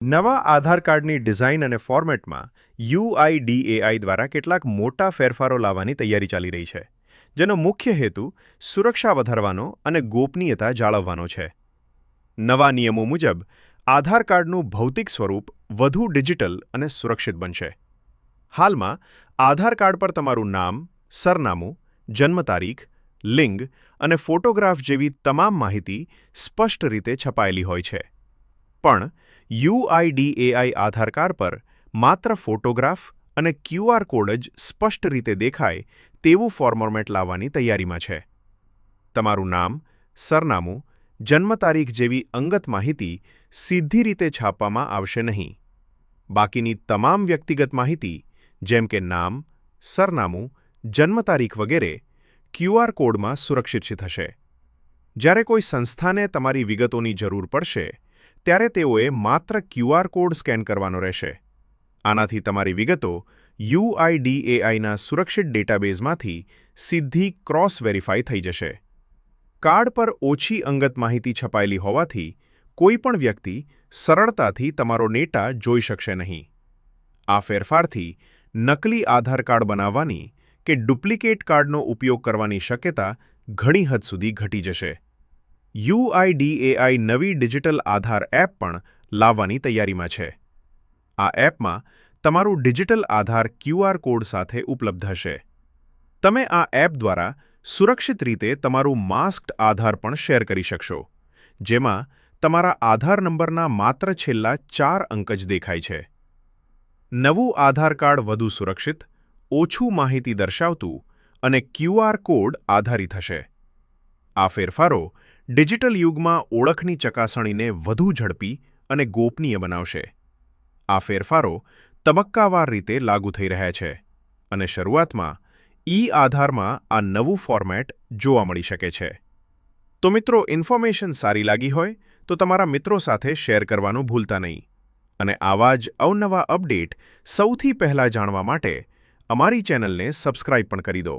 નવા આધાર કાર્ડની ડિઝાઇન અને ફોર્મેટમાં યુઆઈડીએઆઈ દ્વારા કેટલાક મોટા ફેરફારો લાવવાની તૈયારી ચાલી રહી છે, જેનો મુખ્ય હેતુ સુરક્ષા વધારવાનો અને ગોપનીયતા જાળવવાનો છે. નવા નિયમો મુજબ આધાર કાર્ડનું ભૌતિક સ્વરૂપ વધુ ડિજિટલ અને સુરક્ષિત બનશે. હાલમાં આધાર કાર્ડ પર તમારું નામ, સરનામું, જન્મ તારીખ, લિંગ અને ફોટોગ્રાફ જેવી તમામ માહિતી સ્પષ્ટ રીતે છપાયેલી હોય છે. પણ યુઆઈડીએઆઈ આધાર કાર્ડ પર માત્ર ફોટોગ્રાફ અને ક્યુઆર કોડ જ સ્પષ્ટ રીતે દેખાય તેવું ફોર્મેટ લાવવાની તૈયારીમાં છે. તમારું નામ, સરનામું, જન્મ તારીખ જેવી અંગત માહિતી સીધી રીતે છાપવામાં આવશે નહીં. બાકીની તમામ વ્યક્તિગત માહિતી જેમ કે નામ, સરનામું, જન્મ તારીખ વગેરે ક્યુઆર કોડમાં સુરક્ષિત થશે. જ્યારે કોઈ સંસ્થાને તમારી વિગતોની જરૂર પડશે ત્યારે તેઓએ માત્ર ક્યુઆર કોડ સ્કેન કરવાનો રહેશે. આનાથી તમારી વિગતો યુઆઈડીએઆઈના સુરક્ષિત ડેટાબેઝમાંથી સીધી ક્રોસ વેરીફાઈ થઈ જશે. કાર્ડ પર ઓછી અંગત માહિતી છપાયેલી હોવાથી કોઈ પણ વ્યક્તિ સરળતાથી તમારો ડેટા જોઈ શકશે નહીં. આ ફેરફારથી નકલી આધાર કાર્ડ બનાવવાની કે ડુપ્લિકેટ કાર્ડનો ઉપયોગ કરવાની શક્યતા ઘણી હદ સુધી ઘટી જશે. યુઆઈડીએઆઈ નવી ડિજિટલ આધાર એપ પણ લાવવાની તૈયારીમાં છે. આ એપમાં તમારું ડિજિટલ આધાર ક્યુઆર કોડ સાથે ઉપલબ્ધ હશે. તમે આ એપ દ્વારા સુરક્ષિત રીતે તમારું માસ્ક્ડ આધાર પણ શેર કરી શકશો, જેમાં તમારા આધાર નંબરના માત્ર છેલ્લા 4 અંક જ દેખાય છે. નવું આધાર કાર્ડ વધુ સુરક્ષિત, ઓછું માહિતી દર્શાવતું અને ક્યુઆર કોડ આધારિત હશે. આ ફેરફારો ડિજિટલ યુગમાં ઓળખની ચકાસણીને વધુ ઝડપી અને ગોપનીય બનાવશે. આ ફેરફારો તબક્કાવાર રીતે લાગુ થઈ રહ્યા છે અને શરૂઆતમાં ઈ-આધારમાં આ નવું ફોર્મેટ જોવા મળી શકે છે. તો મિત્રો, ઇન્ફોર્મેશન સારી લાગી હોય તો તમારા મિત્રો સાથે શેર કરવાનું ભૂલતા નહીં. અને આવા જ અવનવા અપડેટ સૌથી પહેલાં જાણવા માટે અમારી ચેનલને સબસ્ક્રાઇબ પણ કરી દો.